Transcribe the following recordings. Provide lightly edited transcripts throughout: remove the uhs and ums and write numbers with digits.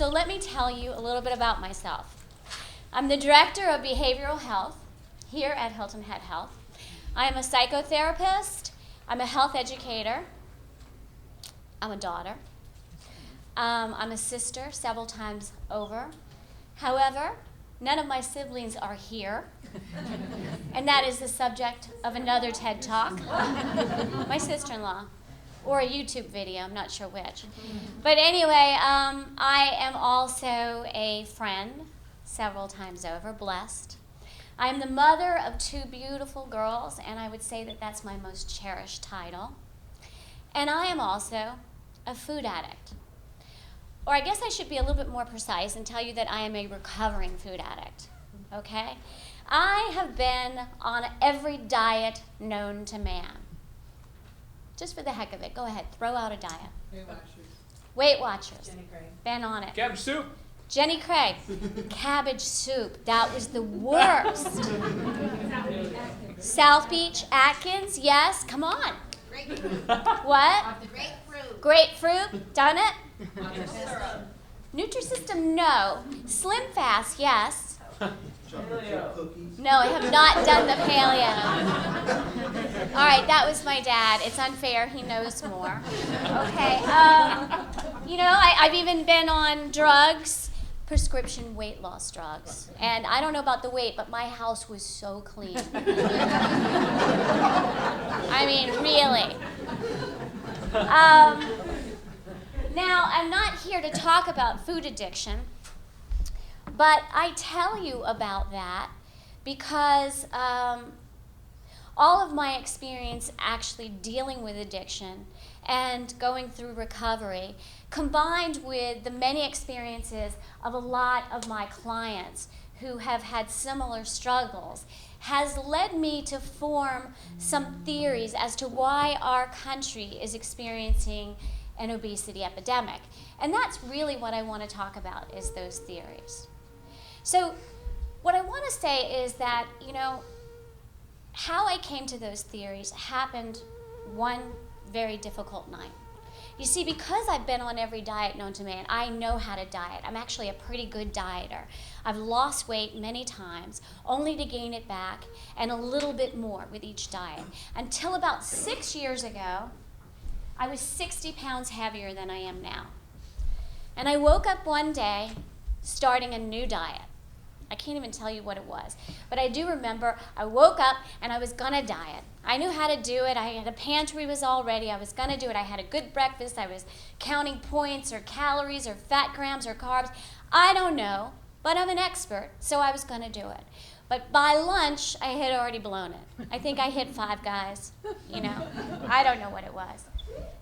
so let me tell you a little bit about myself. I'm the Director of Behavioral Health here at Hilton Head Health. I am a psychotherapist. I'm a health educator. I'm a daughter. I'm a sister several times over. However, none of my siblings are here. And that is the subject of another TED Talk. My sister-in-law. Or a YouTube video, I'm not sure which. But anyway, I am also a friend several times over, blessed. I am the mother of 2 beautiful girls, and I would say that that's my most cherished title. And I am also a food addict. Or I guess I should be a little bit more precise and tell you that I am a recovering food addict, okay? I have been on every diet known to man. Just for the heck of it, go ahead, throw out a diet. Weight Watchers. Weight Watchers. Jenny Craig. Been on it. Cabbage soup. Jenny Craig. Cabbage soup. That was the worst. South Beach, Atkins, yes, come on. What? Grapefruit. Grapefruit, done it? Nutri-Syrup. Nutri-System, no. Slim Fast, yes. Cookies. No, I have not done the paleo. All right, that was my dad. It's unfair. He knows more. Okay. You know, I've even been on drugs, prescription weight loss drugs. And I don't know about the weight, but my house was so clean. I mean, really. Now, I'm not here to talk about food addiction. But I tell you about that because all of my experience actually dealing with addiction and going through recovery, combined with the many experiences of a lot of my clients who have had similar struggles, has led me to form some theories as to why our country is experiencing an obesity epidemic. And that's really what I want to talk about, is those theories. So what I want to say is that, you know, how I came to those theories happened one very difficult night. You see, because I've been on every diet known to man, I know how to diet. I'm actually a pretty good dieter. I've lost weight many times, only to gain it back, and a little bit more with each diet. Until about 6 years ago, I was 60 pounds heavier than I am now. And I woke up one day starting a new diet. I can't even tell you what it was. But I do remember I woke up and I was going to diet. I knew how to do it. I had a pantry was all ready. I was going to do it. I had a good breakfast. I was counting points or calories or fat grams or carbs. I don't know, but I'm an expert, so I was going to do it. But by lunch, I had already blown it. I think I hit 5 guys, you know. I don't know what it was.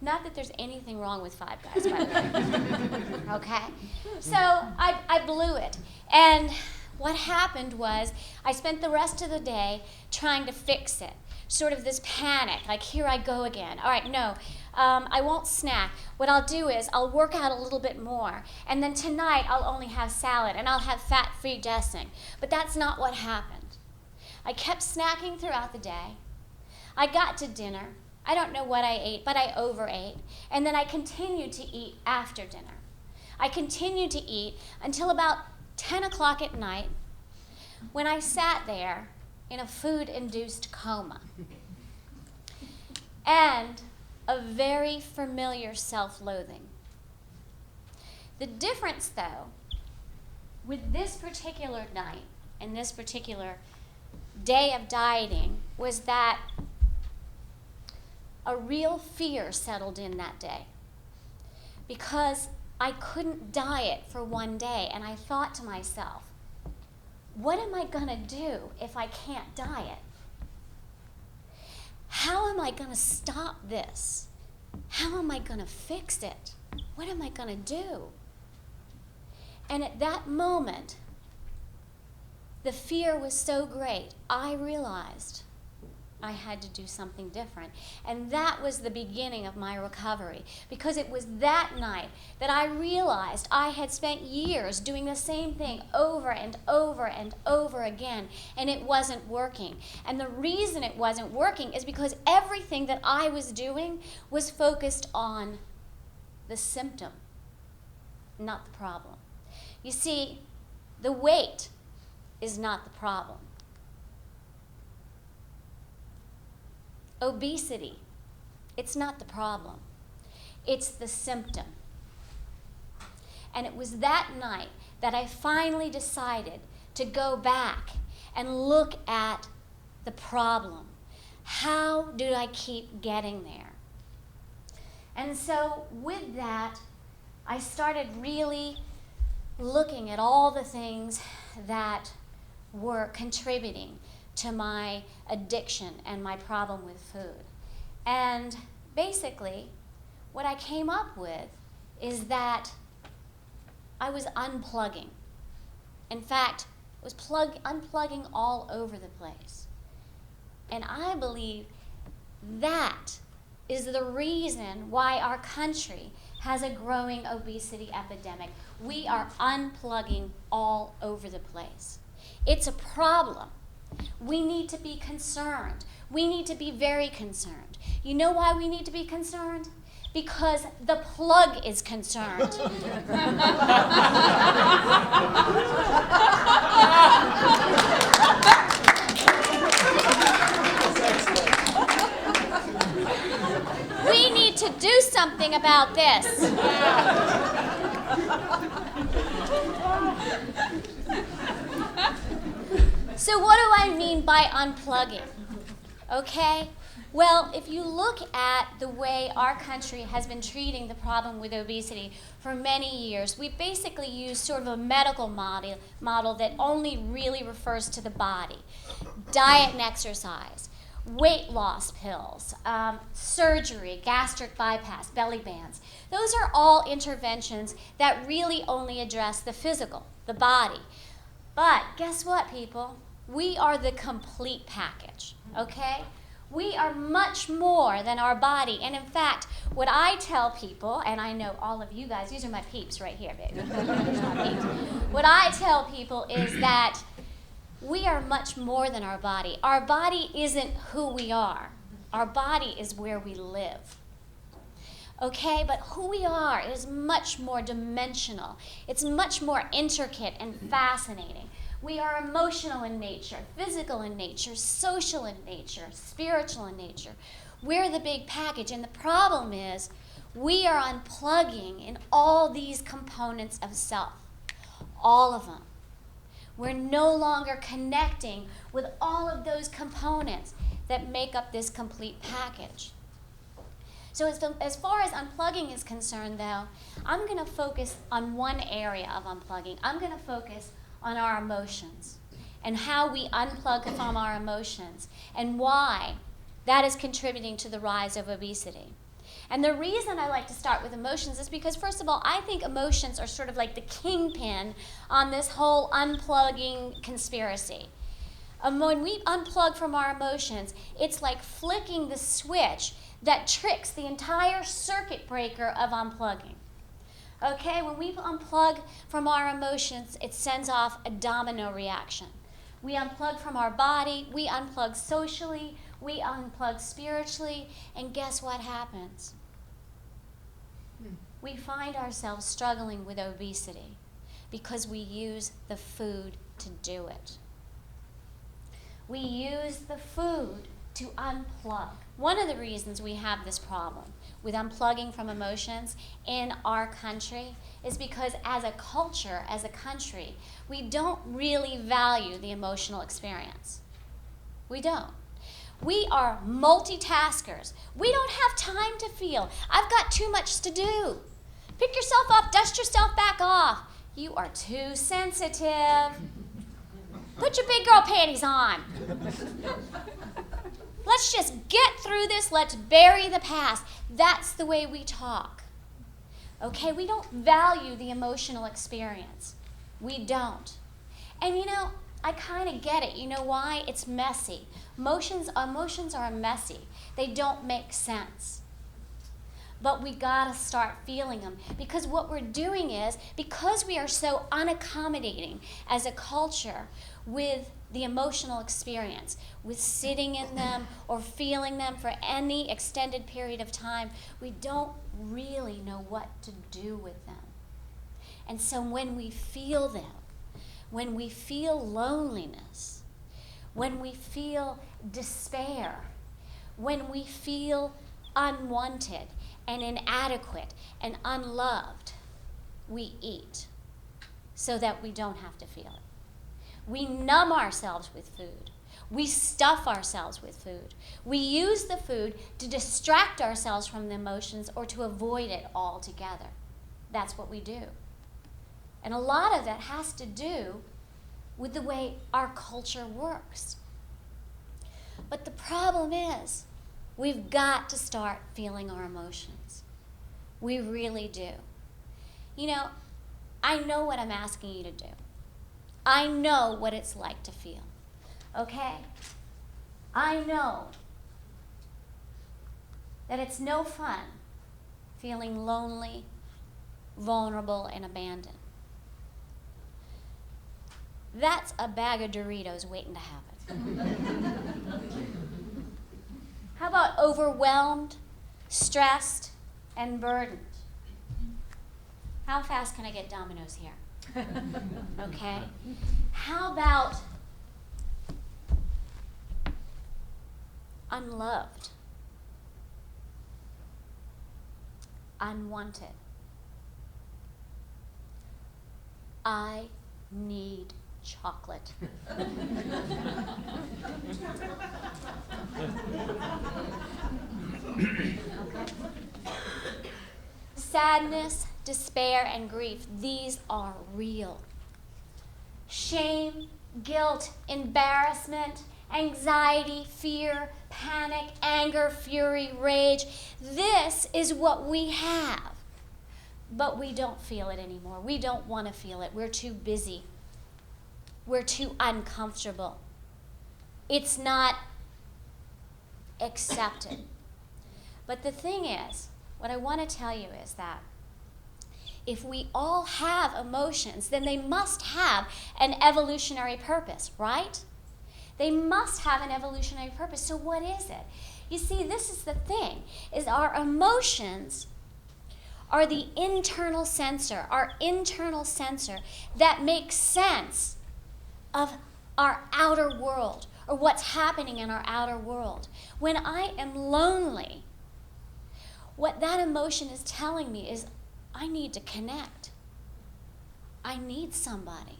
Not that there's anything wrong with 5 guys, by the way. Okay? So I blew it. And what happened was I spent the rest of the day trying to fix it. Sort of this panic, like, here I go again. All right, no, I won't snack. What I'll do is I'll work out a little bit more. And then tonight I'll only have salad and I'll have fat-free dressing. But that's not what happened. I kept snacking throughout the day. I got to dinner. I don't know what I ate, but I overate. And then I continued to eat after dinner. I continued to eat until about 10 o'clock at night, when I sat there in a food-induced coma. And a very familiar self-loathing. The difference, though, with this particular night and this particular day of dieting was that a real fear settled in that day. Because I couldn't diet for one day, and I thought to myself, what am I gonna do if I can't diet? How am I gonna stop this? How am I gonna fix it? What am I gonna do? And at that moment, the fear was so great, I realized I had to do something different. And that was the beginning of my recovery, because it was that night that I realized I had spent years doing the same thing over and over and over again, and it wasn't working. And the reason it wasn't working is because everything that I was doing was focused on the symptom, not the problem. You see, the weight is not the problem. Obesity, it's not the problem. It's the symptom. And it was that night that I finally decided to go back and look at the problem. How do I keep getting there? And so with that, I started really looking at all the things that were contributing to my addiction and my problem with food. And basically, what I came up with is that I was unplugging. In fact, I was unplugging all over the place. And I believe that is the reason why our country has a growing obesity epidemic. We are unplugging all over the place. It's a problem. We need to be concerned. We need to be very concerned. You know why we need to be concerned? Because the plug is concerned. We need to do something about this. So what do I mean by unplugging? Okay? Well, if you look at the way our country has been treating the problem with obesity for many years, we basically use sort of a medical model that only really refers to the body. Diet and exercise, weight loss pills, surgery, gastric bypass, belly bands. Those are all interventions that really only address the physical, the body. But guess what, people? We are the complete package, okay? We are much more than our body. And in fact, what I tell people, and I know all of you guys, these are my peeps right here, baby. These are my peeps. What I tell people is that we are much more than our body. Our body isn't who we are. Our body is where we live. Okay, but who we are is much more dimensional. It's much more intricate and fascinating. We are emotional in nature, physical in nature, social in nature, spiritual in nature. We're the big package, and the problem is we are unplugging in all these components of self, all of them. We're no longer connecting with all of those components that make up this complete package. So as far as unplugging is concerned, though, I'm going to focus on one area of unplugging. I'm going to focus on our emotions and how we unplug from our emotions and why that is contributing to the rise of obesity. And the reason I like to start with emotions is because, first of all, I think emotions are sort of like the kingpin on this whole unplugging conspiracy. When we unplug from our emotions, it's like flicking the switch that tricks the entire circuit breaker of unplugging. Okay, when we unplug from our emotions, it sends off a domino reaction. We unplug from our body, we unplug socially, we unplug spiritually, and guess what happens? We find ourselves struggling with obesity because we use the food to do it. We use the food to unplug. One of the reasons we have this problem with unplugging from emotions in our country is because as a culture, as a country, we don't really value the emotional experience. We don't. We are multitaskers. We don't have time to feel. I've got too much to do. Pick yourself up, dust yourself back off. You are too sensitive. Put your big girl panties on. Let's just get through this. Let's bury the past. That's the way we talk. Okay, we don't value the emotional experience. We don't. And you know, I kind of get it. You know why? It's messy. Emotions are messy. They don't make sense. But we gotta start feeling them, because what we're doing is, because we are so unaccommodating as a culture with the emotional experience, with sitting in them or feeling them for any extended period of time, we don't really know what to do with them. And so when we feel them, when we feel loneliness, when we feel despair, when we feel unwanted and inadequate and unloved, we eat so that we don't have to feel it. We numb ourselves with food. We stuff ourselves with food. We use the food to distract ourselves from the emotions or to avoid it altogether. That's what we do. And a lot of that has to do with the way our culture works. But the problem is, we've got to start feeling our emotions. We really do. You know, I know what I'm asking you to do. I know what it's like to feel. Okay? I know that it's no fun feeling lonely, vulnerable, and abandoned. That's a bag of Doritos waiting to happen. How about overwhelmed, stressed, and burdened? How fast can I get Domino's here? Okay. How about unloved, unwanted? I need chocolate. Okay. Sadness, despair, and grief, these are real. Shame, guilt, embarrassment, anxiety, fear, panic, anger, fury, rage. This is what we have. But we don't feel it anymore. We don't want to feel it. We're too busy. We're too uncomfortable. It's not accepted. But the thing is, what I want to tell you is that if we all have emotions, then they must have an evolutionary purpose, right? They must have an evolutionary purpose. So what is it? You see, this is the thing, is our emotions are the internal sensor, that makes sense of our outer world, or what's happening in our outer world. When I am lonely, what that emotion is telling me is, I need to connect. I need somebody.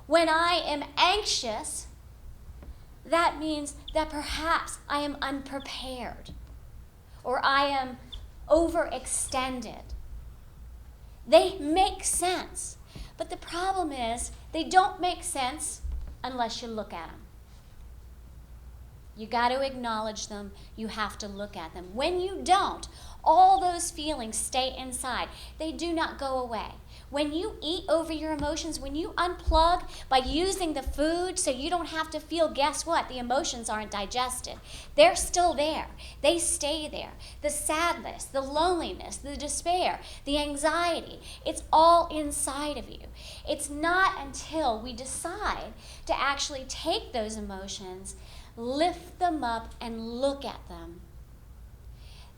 When I am anxious, that means that perhaps I am unprepared, or I am overextended. They make sense, but the problem is they don't make sense unless you look at them. You got to acknowledge them. You have to look at them. When you don't, all those feelings stay inside. They do not go away. When you eat over your emotions, when you unplug by using the food so you don't have to feel, guess what? The emotions aren't digested. They're still there. They stay there. The sadness, the loneliness, the despair, the anxiety, it's all inside of you. It's not until we decide to actually take those emotions, lift them up, and look at them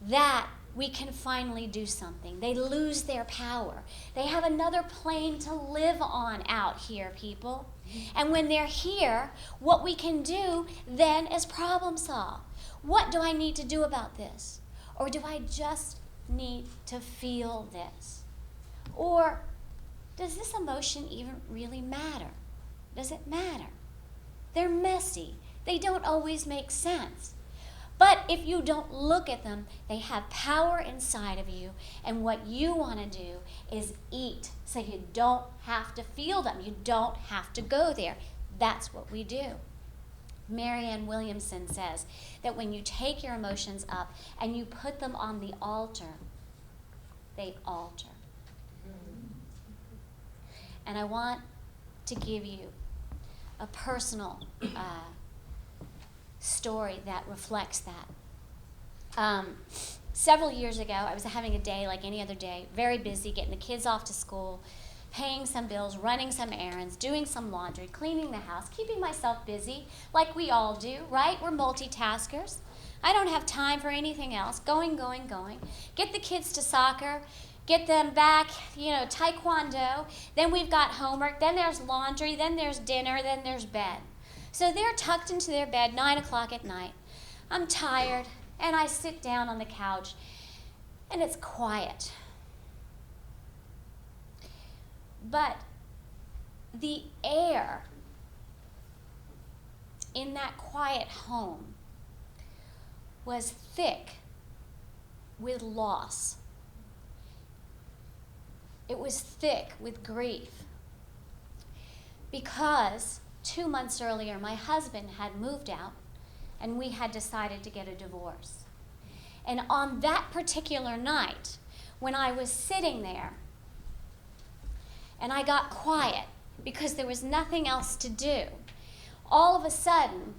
that we can finally do something. They lose their power. They have another plane to live on out here, people. And when they're here, what we can do then is problem solve. What do I need to do about this? Or do I just need to feel this? Or does this emotion even really matter? Does it matter? They're messy. They don't always make sense. But if you don't look at them, they have power inside of you, and what you want to do is eat so you don't have to feel them. You don't have to go there. That's what we do. Marianne Williamson says that when you take your emotions up and you put them on the altar, they alter. And I want to give you a personal story that reflects that. Several years ago, I was having a day like any other day, very busy, getting the kids off to school, paying some bills, running some errands, doing some laundry, cleaning the house, keeping myself busy like we all do, right? We're multitaskers. I don't have time for anything else. Going. Get the kids to soccer, get them back, taekwondo. Then we've got homework. Then there's laundry. Then there's dinner. Then there's bed. So they're tucked into their bed, 9 o'clock at night. I'm tired, and I sit down on the couch, and it's quiet. But the air in that quiet home was thick with loss. It was thick with grief. Because 2 months earlier, my husband had moved out, and we had decided to get a divorce. And on that particular night, when I was sitting there, and I got quiet because there was nothing else to do, all of a sudden,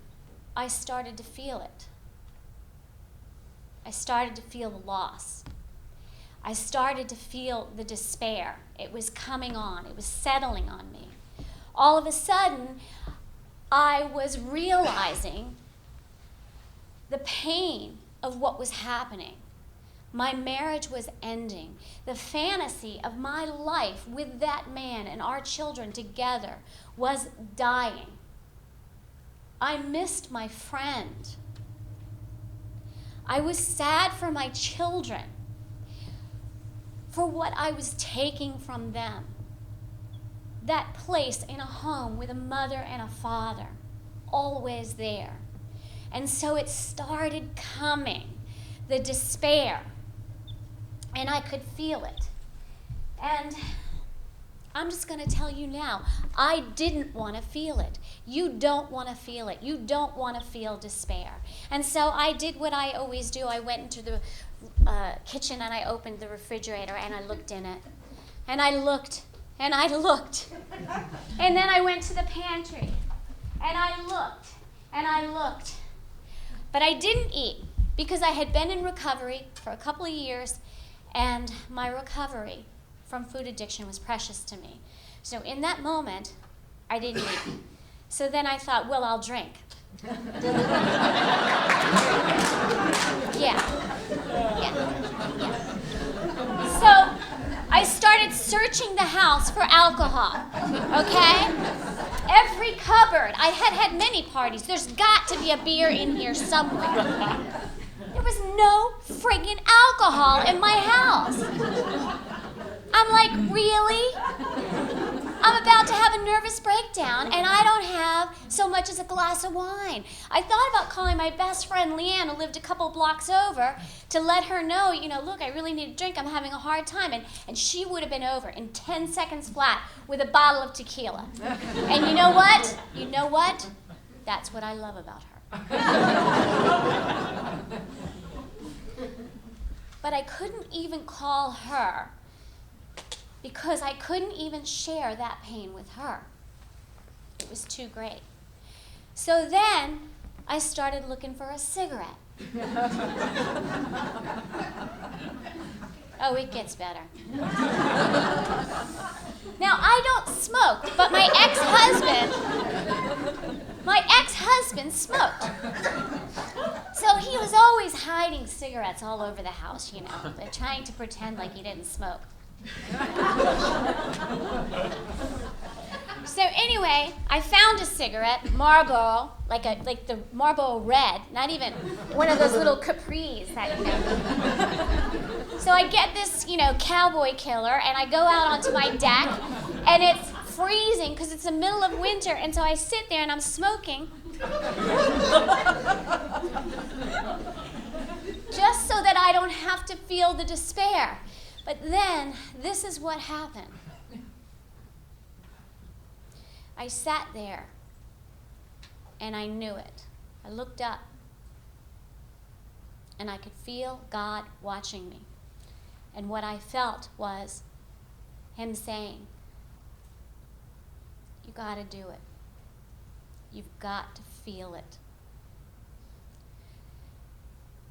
I started to feel it. I started to feel the loss. I started to feel the despair. It was coming on. It was settling on me. All of a sudden, I was realizing the pain of what was happening. My marriage was ending. The fantasy of my life with that man and our children together was dying. I missed my friend. I was sad for my children, for what I was taking from them. That place in a home with a mother and a father, always there. And so it started coming, the despair, and I could feel it. And I'm just going to tell you now, I didn't want to feel it. You don't want to feel it. You don't want to feel despair. And so I did what I always do. I went into the kitchen and I opened the refrigerator and I looked in it. And I looked and I looked. And then I went to the pantry and I looked and I looked. But I didn't eat because I had been in recovery for a couple of years, and my recovery from food addiction was precious to me. So in that moment, I didn't eat. So then I thought, well, I'll drink. Yeah. So I started searching the house for alcohol, okay? Every cupboard. I had many parties. There's got to be a beer in here somewhere. There was no friggin' alcohol in my house. I'm like, really? I'm about to have a nervous breakdown, and I don't have so much as a glass of wine. I thought about calling my best friend Leanne, who lived a couple blocks over, to let her know, look, I really need a drink. I'm having a hard time. And she would have been over in 10 seconds flat with a bottle of tequila. And you know what? You know what? That's what I love about her. But I couldn't even call her because I couldn't even share that pain with her. It was too great. So then I started looking for a cigarette. Oh, it gets better. Now, I don't smoke, but my ex-husband smoked. So he was always hiding cigarettes all over the house, trying to pretend like he didn't smoke. So anyway, I found a cigarette, Marlboro, like the Marlboro Red, not even one of those little Capris that, So I get this, cowboy killer, and I go out onto my deck, and it's freezing because it's the middle of winter, and so I sit there and I'm smoking. Just so that I don't have to feel the despair. But then, this is what happened. I sat there, and I knew it. I looked up, and I could feel God watching me. And what I felt was Him saying, you got to do it. You've got to feel it.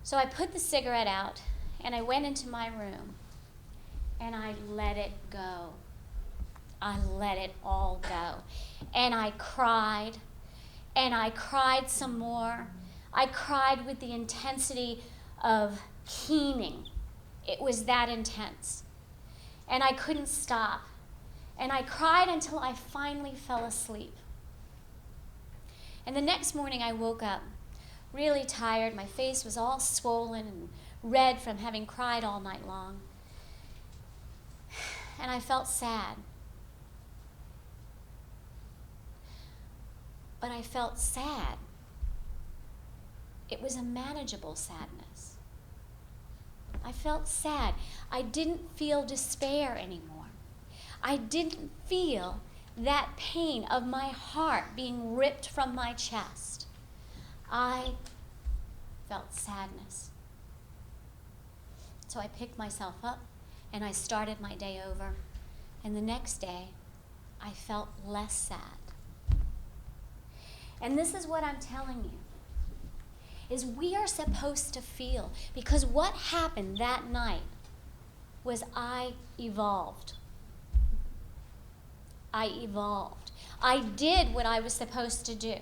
So I put the cigarette out, and I went into my room, and I let it go. I let it all go. And I cried some more. I cried with the intensity of keening. It was that intense. and I couldn't stop. And I cried until I finally fell asleep. And the next morning I woke up really tired. My face was all swollen and red from having cried all night long. And I felt sad. But I felt sad. It was a manageable sadness. I felt sad. I didn't feel despair anymore. I didn't feel that pain of my heart being ripped from my chest. I felt sadness. So I picked myself up and I started my day over. And the next day, I felt less sad. And this is what I'm telling you, is we are supposed to feel, because what happened that night was I evolved. I evolved. I did what I was supposed to do.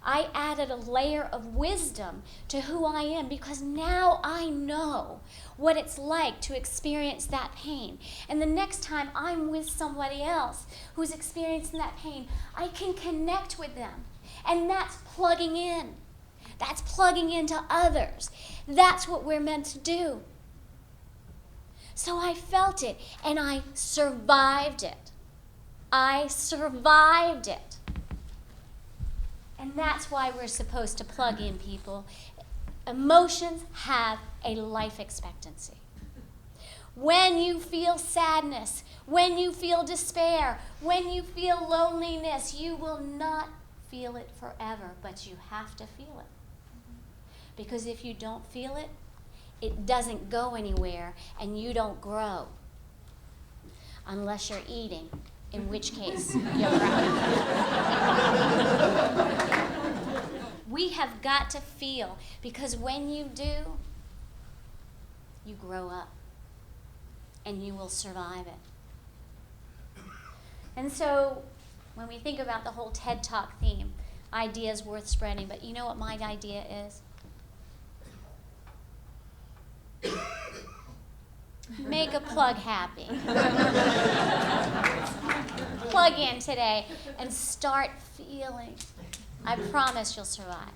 I added a layer of wisdom to who I am, because now I know what it's like to experience that pain. And the next time I'm with somebody else who's experiencing that pain, I can connect with them. And that's plugging in. That's plugging into others. That's what we're meant to do. So I felt it, and I survived it. I survived it. And that's why we're supposed to plug in, people. Emotions have a life expectancy. When you feel sadness, when you feel despair, when you feel loneliness, you will not feel it forever, but you have to feel it. Because if you don't feel it, it doesn't go anywhere, and you don't grow. Unless you're eating, in which case you're growing. We have got to feel, because when you do, you grow up, and you will survive it. And so, when we think about the whole TED Talk theme, ideas worth spreading, but you know what my idea is? Make a plug happy. Plug in today and start feeling. I promise you'll survive.